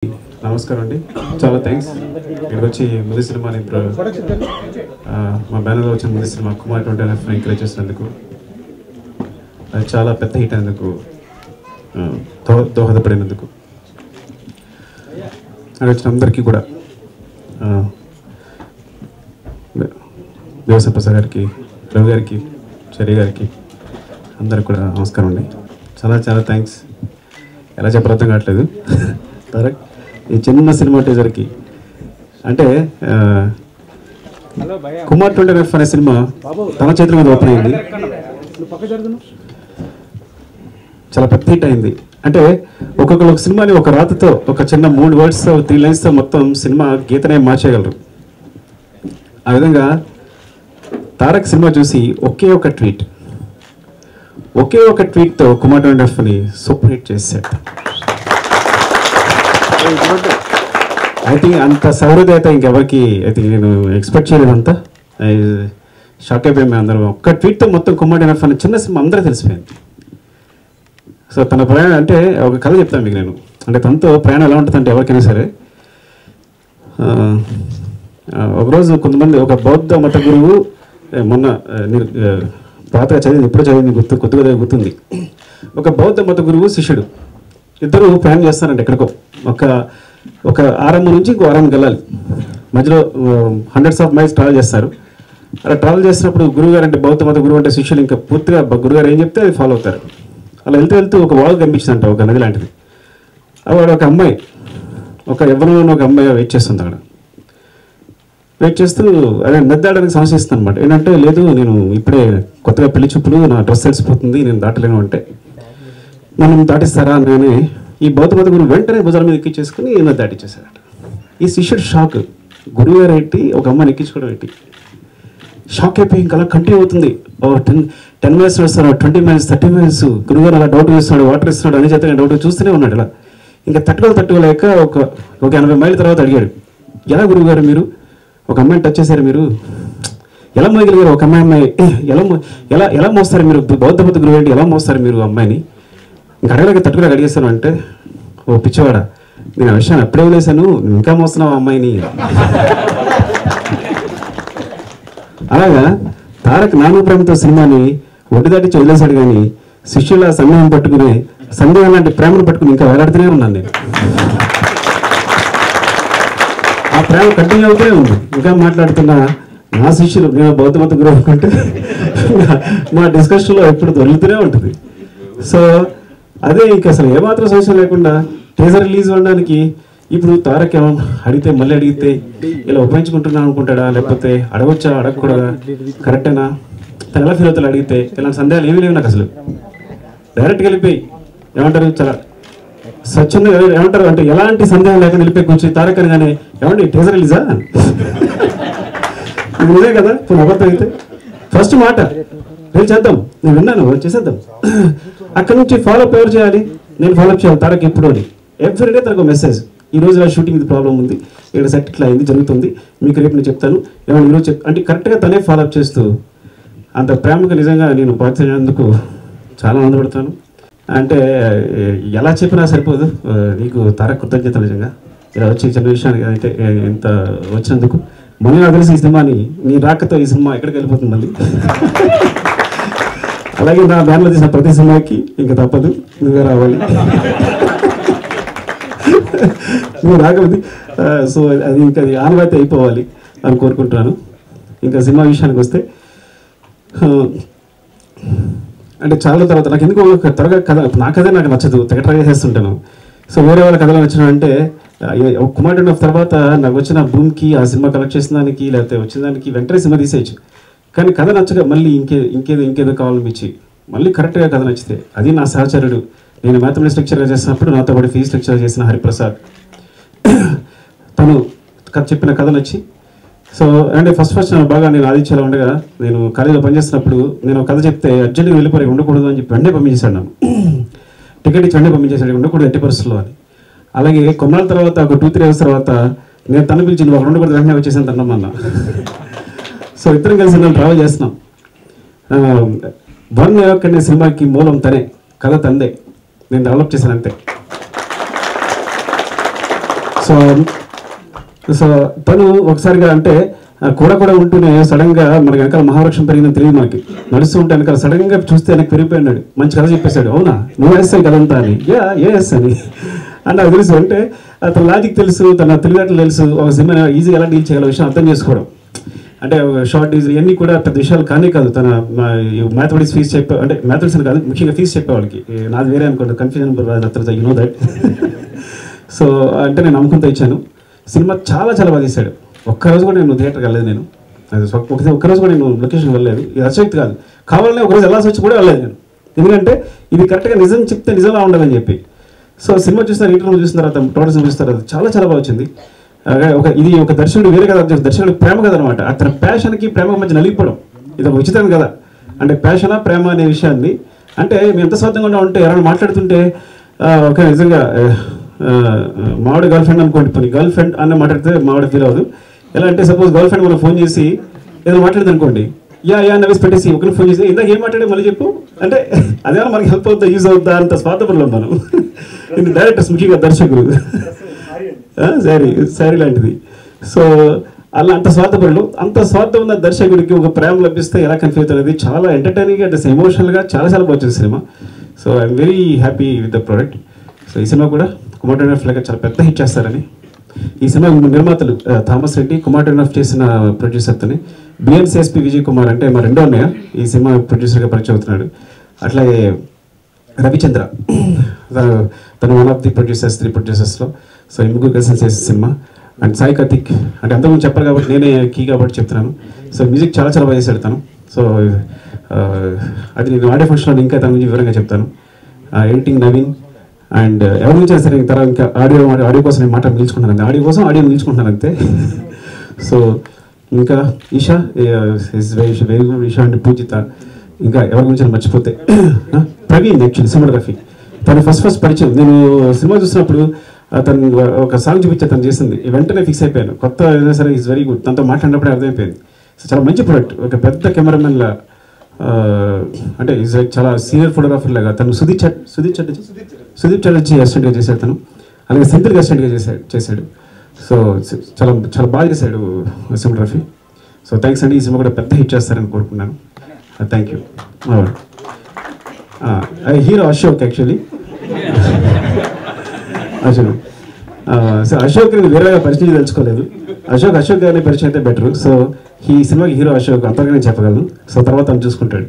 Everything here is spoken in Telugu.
నమస్కారం అండి, చాలా థ్యాంక్స్. ఇక్కడికి వచ్చి ముందు సినిమాని మా బ్యానర్లో వచ్చిన ముందు సినిమా కుమార్ 20 ఎంకరేజ్ చేసినందుకు, అది చాలా పెద్ద హిట్ అయినందుకు, దోహదపడినందుకు అక్కడ వచ్చిన అందరికీ కూడా, దేవస ప్రసాద్ గారికి, రవి గారికి, చర్య గారికి, అందరికి కూడా నమస్కారం అండి. చాలా చాలా థ్యాంక్స్. ఎలా చెప్పాలో అర్థం కావట్లేదు. తారక్ ఈ చిన్న సినిమా టీజర్కి అంటే కుమార్ 20 అనే సినిమా తన చేతుల మీద ఓపెన్ అయింది, చాలా పెద్ద హిట్ అయింది. అంటే ఒక్కొక్క సినిమాని ఒక రాతతో, ఒక చిన్న 3 వర్డ్స్తో 3 లైన్స్తో మొత్తం సినిమా గీతనే మార్చేయగలరు. ఆ విధంగా తారక్ సినిమా చూసి ఒకే ఒక ట్వీట్తో కుమార్ 20ని సూపర్ హిట్ చేశాడు. ఐ థింక్ అంత సౌహృదయత ఇంకెవరికి ఐ థింక్ నేను ఎక్స్పెక్ట్ చేయలేదు. అంతా షాక్ అయిపోయాం అందరం. ఒక్క ట్వీట్తో మొత్తం కుమార్ 20 అనే చిన్న సినిమా అందరూ తెలిసిపోయింది. సో తన ప్రయాణం అంటే ఒక కథ చెప్తాను మీకు నేను. అంటే తనతో ప్రయాణం ఎలా ఉంటుందంటే ఎవరికైనా సరే, ఒకరోజు కొంతమంది ఒక బౌద్ధ మత గురువు, మొన్న పాతగా చదివింది, ఇప్పుడు చదివింది కొద్దిగా గుర్తుంది. ఒక బౌద్ధ మత గురువు శిష్యుడు ఇద్దరు ప్రయాణం చేస్తారంటే ఎక్కడికో ఒక ఆరంభం నుంచి ఇంకో ఆరంభం వెళ్ళాలి. మధ్యలో హండ్రెడ్స్ ఆఫ్ మైల్స్ ట్రావెల్ చేస్తారు. అలా ట్రావెల్ చేసినప్పుడు గురువుగారు అంటే బౌద్ధ మత గురువు అంటే శిష్యులు ఇంకా పూర్తిగా గురువుగారు ఏం చెప్తే అది ఫాలో అవుతారు. అలా వెళ్తూ ఒక వాగు కనిపించిందంట, ఒక నది లాంటిది. వాడు ఒక అమ్మాయి, ఒక ఎవరిలో ఒక అమ్మాయి వెయిట్ చేస్తుంది. అక్కడ వెయిట్ చేస్తూ అదే నది దాటడానికి సమస్యస్తుంది అనమాట. ఏంటంటే లేదు, నేను ఇప్పుడే కొత్తగా పెళ్లి చూపులు, నా డ్రెస్ తడిసిపోతుంది, నేను దాటలేను అంటే, నన్ను దాటిస్తారా అని ఈ బౌద్ధ మత గురువు వెంటనే భుజాల మీద ఎక్కించేసుకుని నది దాటిచ్చేసాడట. ఈ శిష్యుడు షాక్, గురువు గారు ఏంటి ఒక అమ్మాయిని ఎక్కించుకోవడం ఏంటి, షాక్ అయిపోయి ఇంకా అలా కంటిన్యూ అవుతుంది. 10 మైల్స్ వస్తాడు, 20 మైల్స్, 30 మైల్స్. గురువుగారు అలా డౌట్ వేస్తున్నాడు, వాటర్ ఇస్తున్నాడు, అన్ని చేత డౌట్ చూస్తూనే ఉన్నాడు. ఇలా ఇంకా తట్టుకోలేక ఒక 80 మైళ్ళ తర్వాత అడిగాడు, ఎలా గురువుగారు మీరు ఒక అమ్మాయిని టచ్ చేశారు, మీరు ఎలా మోయగలిగారు, ఒక అమ్మాయి ఎలా మోస్తారు మీరు, బౌద్ధ మత గురువు ఏంటి ఎలా మోస్తారు మీరు అమ్మాయిని, ఇంకా తట్టుకోలేక అడిగేస్తాను అంటే, ఓ పిచ్చివాడా, నేను ఆ విషయాన్ని అప్పుడే వదిలేశాను, ఇంకా మోస్తున్నావు అమ్మాయిని. అలాగా తారక్ నాను ప్రేమతో సినిమాని ఒడ్డు దాటించి వదిలేశాడు, కానీ శిష్యుల సందేహం పట్టుకుని, సందేహం లాంటి ప్రేమను పట్టుకుని ఇంకా వేలాడుతూనే ఉన్నాను నేను. ఆ ప్రేమ కంటిన్యూ అవుతూనే ఉంది. ఇంకా మాట్లాడుతున్నా నా శిష్యులు, నేను బౌద్ధ మత గురువు అనుకుంటే మా డిస్కషన్లో ఎప్పుడు దొరుకుతూనే ఉంటుంది. సో అదే ఇంకా అసలు ఏమాత్రం సమస్య లేకుండా టీజర్ రిలీజ్ అవ్వడానికి ఇప్పుడు తారక్ మళ్ళీ అడిగితే ఇలా ఉపయోగించుకుంటున్నాను అనుకుంటాడా, లేకపోతే అడగొచ్చా, అడగకూడదా, కరెక్టేనా, తను ఎలా ఫీల్ అవుతాడు అడిగితే, ఇలాంటి సందేహాలు ఏమీ లేవు నాకు. అసలు డైరెక్ట్గా వెళ్ళిపోయి ఏమంటారు, చాలా స్వచ్ఛంగా ఏమంటారు అంటే ఎలాంటి సందేహం లేకుండా వెళ్ళిపోయి కూర్చొని తారక్ అని కానీ ఏమంటే టీజర్ రిలీజా ఇది నిజే కదా, ఇప్పుడు అబద్ధం అయితే ఫస్ట్ మాట నేను చేద్దాం, నేను విన్నాను చేసేద్దాం. అక్కడ నుంచి ఫాలోఅప్ ఎవరు చేయాలి, నేను ఫాలోఅప్ చేయాలి తారక్ ఎప్పుడు అని. ఎవ్రీడే తనకు మెసేజ్, ఈ రోజు షూటింగ్ ఇది ప్రాబ్లం ఉంది, ఇక్కడ సెట్ ఇట్లా అయింది జరుగుతుంది, మీకు రేపు నేను చెప్తాను, ఏమన్నా ఈరోజు అంటే కరెక్ట్గా తనే ఫాలోఅప్ చేస్తూ అంత ప్రేమగా నిజంగా నేను పాల్చేందుకు చాలా ఆనందపడతాను. అంటే ఎలా చెప్పినా సరిపోదు. నీకు తారక్ కృతజ్ఞతలు నిజంగా, ఇలా వచ్చి చిన్న విషయానికి అయితే ఇంత వచ్చినందుకు. మొన్న నాకు తెలిసి ఈ సినిమాని నీ రాకతో ఈ సినిమా ఎక్కడికి వెళ్ళిపోతుంది మళ్ళీ. అలాగే నా బ్యాన్లో తీసిన ప్రతి సినిమాకి ఇంకా తప్పదు, నువ్వే రావాలి, నువ్వు రాకపోతే సో అది ఇంకా ఆనవాయితీ అయిపోవాలి అని కోరుకుంటున్నాను. ఇంకా సినిమా విషయానికి వస్తే, అంటే చాలా తర్వాత నాకు ఎందుకు త్వరగా కథ, నా కథే నాకు నచ్చదు, తెగ ట్రై చేస్తుంటాను. సో వేరే వాళ్ళ కథలు నచ్చిన అంటే కుమార్ 20 తర్వాత నాకు వచ్చిన భూమికి ఆ సినిమా కలెక్ట్ చేసిన దానికి, లేకపోతే వచ్చిన దానికి వెంటనే సినిమా తీసేయచ్చు. కానీ కథ నచ్చగా మళ్ళీ ఇంకేదో కావాలనిపించి మళ్ళీ కరెక్ట్గా కథ నచ్చితే, అది నా సహచరుడు, నేను మ్యాథమెటిక్స్ లెక్చర్గా చేసినప్పుడు నాతో పాటు ఫిజిక్స్ లెక్చర్ చేసిన హరిప్రసాద్, తను చెప్పిన కథ నచ్చి, సో అంటే ఫస్ట్ బాగా నేను ఆదిత్యలో ఉండగా, నేను కాలేజీలో పనిచేస్తున్నప్పుడు నేను కథ చెప్తే అర్జెంట్గా వెళ్ళిపోయి ఉండకూడదు అని చెప్పి వెంటనే పంపించేశాడు నన్ను. టికెట్ ఇచ్చి వెంటనే పంపించేశాడు, ఉండకూడదు ఎట్టి పరిస్థితుల్లో అని. అలాగే కొన్నాళ్ళ తర్వాత ఒక 2-3 అవర్స్ తర్వాత నేను తను పిలిచి నువ్వు అక్కడ ఉండకూడదు వెంటనే వచ్చేసాను తన్నమన్నా. సో ఇద్దరం కలిసి నేను ట్రావెల్ చేస్తున్నాం. వన్ అనే సినిమాకి మూలం తనే, కథ తందే, నేను డెవలప్ చేశాను అంతే. సో సో తను ఒకసారిగా అంటే కూడా ఉంటూనే సడన్గా మనకి వెనకాల మహావృక్షం పెరిగిందని తెలియదు మనకి. నడుస్తూ ఉంటే వెనకాల సడన్గా చూస్తే వెనక్కి పెరిగిపోయినాడు. మంచి కథ చెప్పేశాడు. అవునా నువ్వు వేస్తావు కదంతా అని. ఎస్ అని నాకు తెలుసు. అంటే తన లాజిక్ తెలుసు, తన తెలివితేటలు తెలుసు. ఒక సినిమా ఈజీగా ఎలా డీల్ చేయాలి విషయం అర్థం చేసుకోవడం. అంటే షార్ట్ ఈజీ ఇవన్నీ కూడా పెద్ద విషయాలు కానే కాదు. తన మ్యాథమెటిక్స్ ఫీజు చెప్పే అంటే మ్యాథమెటిక్స్ అని కాదు, ముఖ్యంగా ఫీజు చెప్పేవాళ్ళకి. నాది వేరే అనుకోండి, confusion you know that. So అంటే నేను నమ్మకంతో ఇచ్చాను. సినిమా చాలా చాలా బాగా తీశాడు. ఒక్కరోజు కూడా నేను థియేటర్కి వెళ్ళలేదు. నేను ఒక్కరోజు కూడా నేను లొకేషన్ వెళ్ళలేదు. ఇది అసక్తి కాదు, కావాలనే ఒకరోజు వెళ్ళాల్సి వచ్చి కూడా వెళ్ళలేదు నేను. ఎందుకంటే ఇది కరెక్ట్గా నిజం చెప్తే నిజంగా ఉండాలని చెప్పి. సో సినిమా చూసిన ఇంటర్వ్యూ చూసిన తర్వాత టోటల్ సినిమా చూసిన తర్వాత చాలా చాలా బాగా వచ్చింది. ఇది ఒక దర్శకుడు వేరే కదా, దర్శకుడు ప్రేమ కథ అనమాట. అతని ప్యాషన్కి ప్రేమ మధ్య నలిగిపోవడం ఇది ఒక ఉచితం కదా. అంటే ప్యాషనా ప్రేమ అనే విషయాన్ని అంటే మేము ఎంత స్వార్థంగా ఉంటే ఎవరైనా మాట్లాడుతుంటే ఒక నిజంగా మావాడి గర్ల్ ఫ్రెండ్ అనుకోండి, పోనీ గర్ల్ ఫ్రెండ్ అన్న మాట్లాడితే మావాడి ఫీల్ అవ్వదు. ఎలా అంటే సపోజ్ గర్ల్ ఫ్రెండ్ మనం ఫోన్ చేసి ఏదో మాట్లాడదు అనుకోండి, యా నవ్వేసి పెట్టేసి ఒకరిని ఫోన్ చేసి ఇందాక ఏం మాట్లాడే మళ్ళీ చెప్పు అంటే అదేమన్నా మనకి హెల్ప్ అవుతుందా, యూజ్ అవుతుందా అంత స్వార్థపడలేం మనం. డైరెక్టర్స్ ముఖ్యంగా దర్శకుడు సారీ లాంటిది. సో అలా అంత స్వార్థపడలు, అంత స్వార్థం ఉన్న దర్శకుడికి ఒక ప్రేమ లభిస్తే ఎలా కన్ఫ్యూజ్ అవుతుంది. చాలా ఎంటర్టైనింగ్గా అంటే ఎమోషనల్గా చాలా చాలా బాగా వచ్చింది cinema. So I'm very happy with the product. So ఈ సినిమా కూడా కుమార్టోగ్రాఫ్గా చాలా పెద్ద హిట్ చేస్తారని. ఈ సినిమా నిర్మాతలు థామస్ రెడ్డి, కుమార్టోగ్రాఫ్ చేసిన ప్రొడ్యూసర్తోని బిఎన్సిఎస్పి విజయ్ కుమార్ అంటే మా రెండో అన్నయ్య ఈ సినిమా ప్రొడ్యూసర్గా పరిచయం అవుతున్నాడు. అట్లాగే రవిచంద్ర తను వన్ ఆఫ్ ది ప్రొడ్యూసర్స్, 3 ప్రొడ్యూసర్స్లో. సో ఈ ముగ్గురు కలిసి చేసే సినిమా. అండ్ సాయి కార్తిక్ అంటే అంతకుముందు చెప్పారు కాబట్టి నేనే కీ కాబట్టి చెప్తున్నాను. సో మ్యూజిక్ చాలా చాలా బాగా చేశాడు తను. సో అది నేను ఆడియో ఫంక్షన్లో ఇంకా తన గురించి వివరంగా చెప్తాను. ఎడిటింగ్ నవీన్. అండ్ ఎవరి నుంచి సరే తర్వాత ఇంకా ఆడియో కోసం నేను మాట నిలుచుకుంటాను అంతే, ఆడియో నిలుచుకుంటున్నాను అంతే. సో ఇంకా ఈషా వెరీ గుడ్. ఈషా అంటే పూజిత. ఇంకా ఎవరి గురించి మర్చిపోతే ప్రవీణ్, యాక్చువల్లీ సినిమాగ్రఫీ తను ఫస్ట్ పరిచయం. నేను సినిమా చూసినప్పుడు తను ఒక సాంగ్ చూపించే తను చేసింది, వెంటనే ఫిక్స్ అయిపోయాను. కొత్త అయినా సరే ఈజ్ వెరీ గుడ్. తనతో మాట్లాడినప్పుడే అర్థమైపోయింది. సో చాలా మంచి ప్రొడక్ట్. ఒక పెద్ద కెమెరామెన్లా అంటే ఈజ్ లైక్ చాలా సీనియర్ ఫోటోగ్రాఫర్ లాగా. తను సుదీప్ చటర్జీ అసిస్టెంట్గా చేశాడు తను. అలాగే సెంథిల్గా అసిస్టెంట్గా చేశాడు. సో చాలా చాలా బాగా చేశాడు సినిమాగ్రఫీ. సో థ్యాంక్స్ అండి. ఈ సినిమా కూడా పెద్ద హిట్ చేస్తారని కోరుకున్నాను. Thank you. Hero Ashok actually. So Ashok నేను వేరేగా పరిచయం తెలుసుకోలేదు. అశోక్ గారిని పరిచయం అయితే బెటర్. సో ఈ సినిమాకి హీరో అశోక్ అంతగా నేను చెప్పగలను. సో తర్వాత చూసుకుంటాడు.